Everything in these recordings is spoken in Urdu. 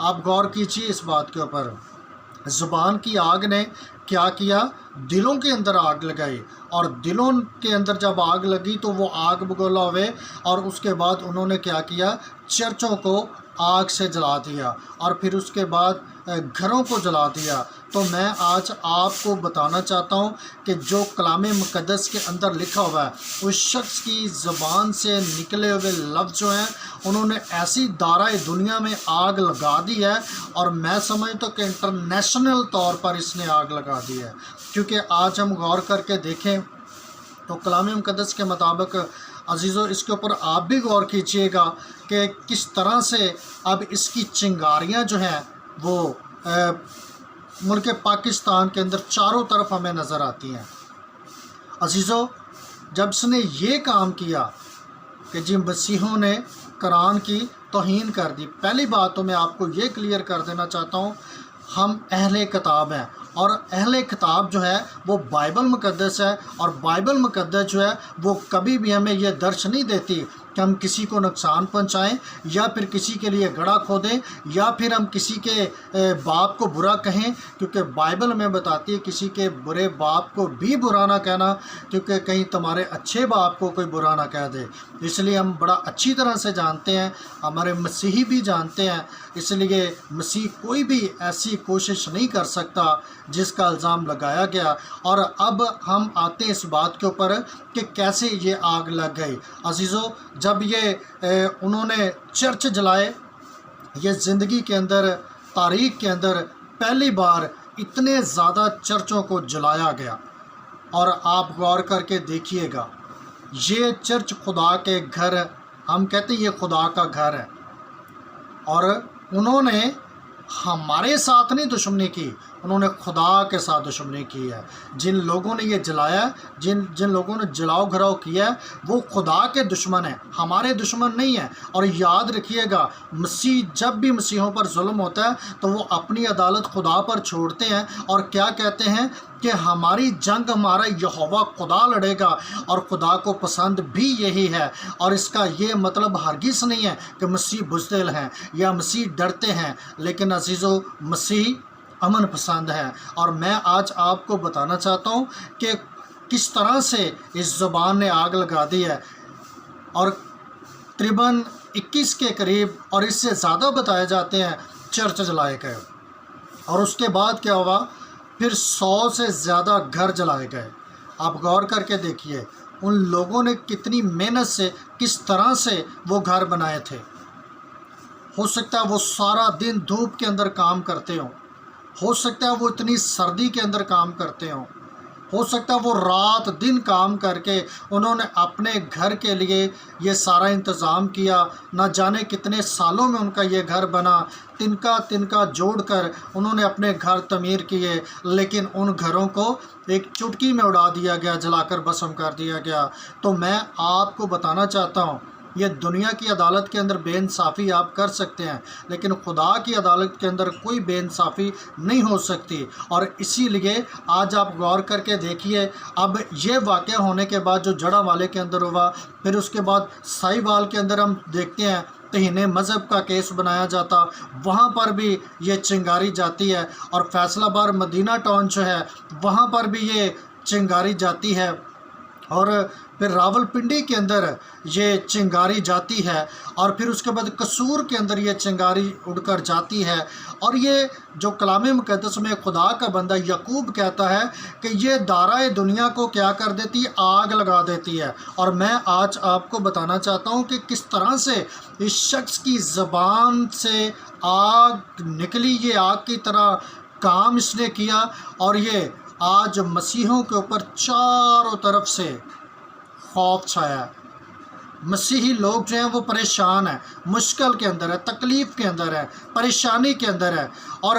آپ غور کیجیے اس بات کے اوپر، زبان کی آگ نے کیا کیا؟ دلوں کے اندر آگ لگائی، اور دلوں کے اندر جب آگ لگی تو وہ آگ بگولا ہوئے، اور اس کے بعد انہوں نے کیا کیا؟ چرچوں کو آگ سے جلا دیا، اور پھر اس کے بعد گھروں کو جلا دیا۔ تو میں آج آپ کو بتانا چاہتا ہوں کہ جو کلام مقدس کے اندر لکھا ہوا ہے، اس شخص کی زبان سے نکلے ہوئے لفظ جو ہیں انہوں نے ایسی دارائے دنیا میں آگ لگا دی ہے، اور میں سمجھتا ہوں کہ انٹرنیشنل طور پر اس نے آگ لگا دی ہے۔ کیونکہ آج ہم غور کر کے دیکھیں تو کلام مقدس کے مطابق عزیزو، اس کے اوپر آپ بھی غور کیجئے گا کہ کس طرح سے اب اس کی چنگاریاں جو ہیں وہ ملک پاکستان کے اندر چاروں طرف ہمیں نظر آتی ہیں۔ عزیزو، جب اس نے یہ کام کیا کہ جی مسیحوں نے قرآن کی توہین کر دی، پہلی بات تو میں آپ کو یہ کلیئر کر دینا چاہتا ہوں، ہم اہل کتاب ہیں، اور اہل کتاب جو ہے وہ بائبل مقدس ہے، اور بائبل مقدس جو ہے وہ کبھی بھی ہمیں یہ درس نہیں دیتی کہ ہم کسی کو نقصان پہنچائیں، یا پھر کسی کے لیے گڑھا کھودیں، یا پھر ہم کسی کے باپ کو برا کہیں، کیونکہ بائبل میں بتاتی ہے کسی کے برے باپ کو بھی برا نہ کہنا، کیونکہ کہیں تمہارے اچھے باپ کو کوئی برا نہ کہہ دے۔ اس لیے ہم بڑا اچھی طرح سے جانتے ہیں، ہمارے مسیحی بھی جانتے ہیں، اس لیے مسیح کوئی بھی ایسی کوشش نہیں کر سکتا جس کا الزام لگایا گیا۔ اور اب ہم آتے ہیں اس بات کے اوپر کہ کیسے یہ آگ لگ گئی۔ عزیزو، جب یہ انہوں نے چرچ جلائے، یہ زندگی کے اندر، تاریخ کے اندر پہلی بار اتنے زیادہ چرچوں کو جلایا گیا، اور آپ غور کر کے دیکھیے گا، یہ چرچ خدا کے گھر، ہم کہتے ہیں یہ خدا کا گھر ہے، اور انہوں نے ہمارے ساتھ نہیں دشمنی کی، انہوں نے خدا کے ساتھ دشمنی کی ہے۔ جن لوگوں نے یہ جلایا، جن لوگوں نے جلاؤ گھراؤ کیا ہے، وہ خدا کے دشمن ہیں، ہمارے دشمن نہیں ہیں۔ اور یاد رکھیے گا، مسیح جب بھی مسیحوں پر ظلم ہوتا ہے تو وہ اپنی عدالت خدا پر چھوڑتے ہیں، اور کیا کہتے ہیں کہ ہماری جنگ ہمارا یہوہ خدا لڑے گا، اور خدا کو پسند بھی یہی ہے۔ اور اس کا یہ مطلب ہرگز نہیں ہے کہ مسیح بزدل ہیں یا مسیح ڈرتے ہیں، لیکن عزیزو، مسیح امن پسند ہے۔ اور میں آج آپ کو بتانا چاہتا ہوں کہ کس طرح سے اس زبان نے آگ لگا دی ہے، اور تقریباً 21 کے قریب اور اس سے زیادہ بتائے جاتے ہیں چرچ جلائے گئے، اور اس کے بعد کیا ہوا؟ پھر 100 سے زیادہ گھر جلائے گئے۔ آپ غور کر کے دیکھیے ان لوگوں نے کتنی محنت سے، کس طرح سے وہ گھر بنائے تھے۔ ہو سکتا ہے وہ سارا دن دھوپ کے اندر کام کرتے ہوں، ہو سکتا ہے وہ اتنی سردی کے اندر کام کرتے ہوں، ہو سکتا ہے وہ رات دن کام کر کے انہوں نے اپنے گھر کے لیے یہ سارا انتظام کیا۔ نہ جانے کتنے سالوں میں ان کا یہ گھر بنا، تنکا جوڑ کر انہوں نے اپنے گھر تعمیر کیے، لیکن ان گھروں کو ایک چٹکی میں اڑا دیا گیا، جلا کر بھسم کر دیا گیا۔ تو میں آپ کو بتانا چاہتا ہوں، یہ دنیا کی عدالت کے اندر بے انصافی آپ کر سکتے ہیں، لیکن خدا کی عدالت کے اندر کوئی بے انصافی نہیں ہو سکتی۔ اور اسی لیے آج آپ غور کر کے دیکھیے، اب یہ واقعہ ہونے کے بعد جو جڑا والے کے اندر ہوا، پھر اس کے بعد سائی وال کے اندر ہم دیکھتے ہیں توہین مذہب کا کیس بنایا جاتا، وہاں پر بھی یہ چنگاری جاتی ہے، اور فیصلہ بار مدینہ ٹاؤن جو ہے وہاں پر بھی یہ چنگاری جاتی ہے، اور پھر راول پنڈی کے اندر یہ چنگاری جاتی ہے، اور پھر اس کے بعد قصور کے اندر یہ چنگاری اڑ کر جاتی ہے۔ اور یہ جو کلام مقدس میں خدا کا بندہ یعقوب کہتا ہے کہ یہ دارائے دنیا کو کیا کر دیتی ہے؟ آگ لگا دیتی ہے۔ اور میں آج آپ کو بتانا چاہتا ہوں کہ کس طرح سے اس شخص کی زبان سے آگ نکلی، یہ آگ کی طرح کام اس نے کیا، اور یہ آج مسیحوں کے اوپر چاروں طرف سے خوف چھایا ہے۔ مسیحی لوگ جو ہیں وہ پریشان ہیں، مشکل کے اندر ہے، تکلیف کے اندر ہے، پریشانی کے اندر ہے، اور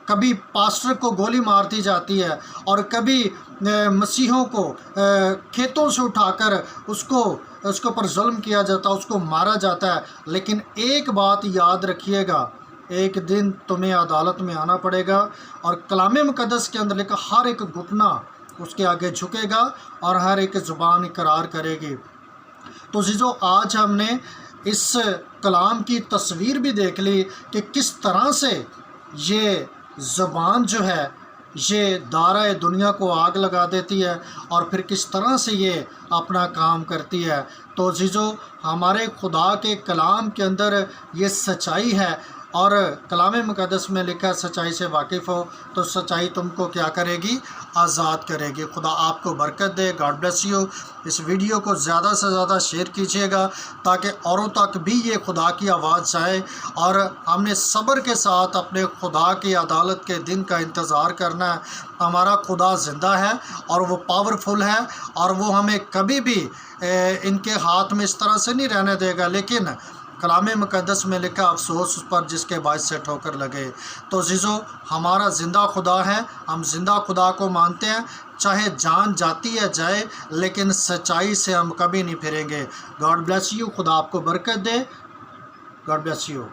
کبھی پاسٹر کو گولی مار دی جاتی ہے، اور کبھی مسیحوں کو کھیتوں سے اٹھا کر اس کے اوپر ظلم کیا جاتا ہے، اس کو مارا جاتا ہے۔ لیکن ایک بات یاد رکھیے گا، ایک دن تمہیں عدالت میں آنا پڑے گا، اور کلام مقدس کے اندر لکھا ہر ایک گھٹنا اس کے آگے جھکے گا، اور ہر ایک زبان اقرار کرے گی۔ تو عزیزو، آج ہم نے اس کلام کی تصویر بھی دیکھ لی کہ کس طرح سے یہ زبان جو ہے یہ دارہ دنیا کو آگ لگا دیتی ہے اور پھر کس طرح سے یہ اپنا کام کرتی ہے۔ تو عزیزو، ہمارے خدا کے کلام کے اندر یہ سچائی ہے، اور کلام مقدس میں لکھا ہے سچائی سے واقف ہو تو سچائی تم کو کیا کرے گی؟ آزاد کرے گی۔ خدا آپ کو برکت دے۔ God bless you. اس ویڈیو کو زیادہ سے زیادہ شیئر کیجیے گا تاکہ اوروں تک بھی یہ خدا کی آواز جائے، اور ہم نے صبر کے ساتھ اپنے خدا کی عدالت کے دن کا انتظار کرنا ہے۔ ہمارا خدا زندہ ہے اور وہ پاورفل ہے، اور وہ ہمیں کبھی بھی ان کے ہاتھ میں اس طرح سے نہیں رہنے دے گا۔ لیکن کلام مقدس میں لکھا افسوس اس پر جس کے باعث سے ٹھوکر لگے۔ تو عزیزو، ہمارا زندہ خدا ہے، ہم زندہ خدا کو مانتے ہیں، چاہے جان جاتی ہے جائے، لیکن سچائی سے ہم کبھی نہیں پھریں گے۔ God bless you. خدا آپ کو برکت دے۔ God bless you.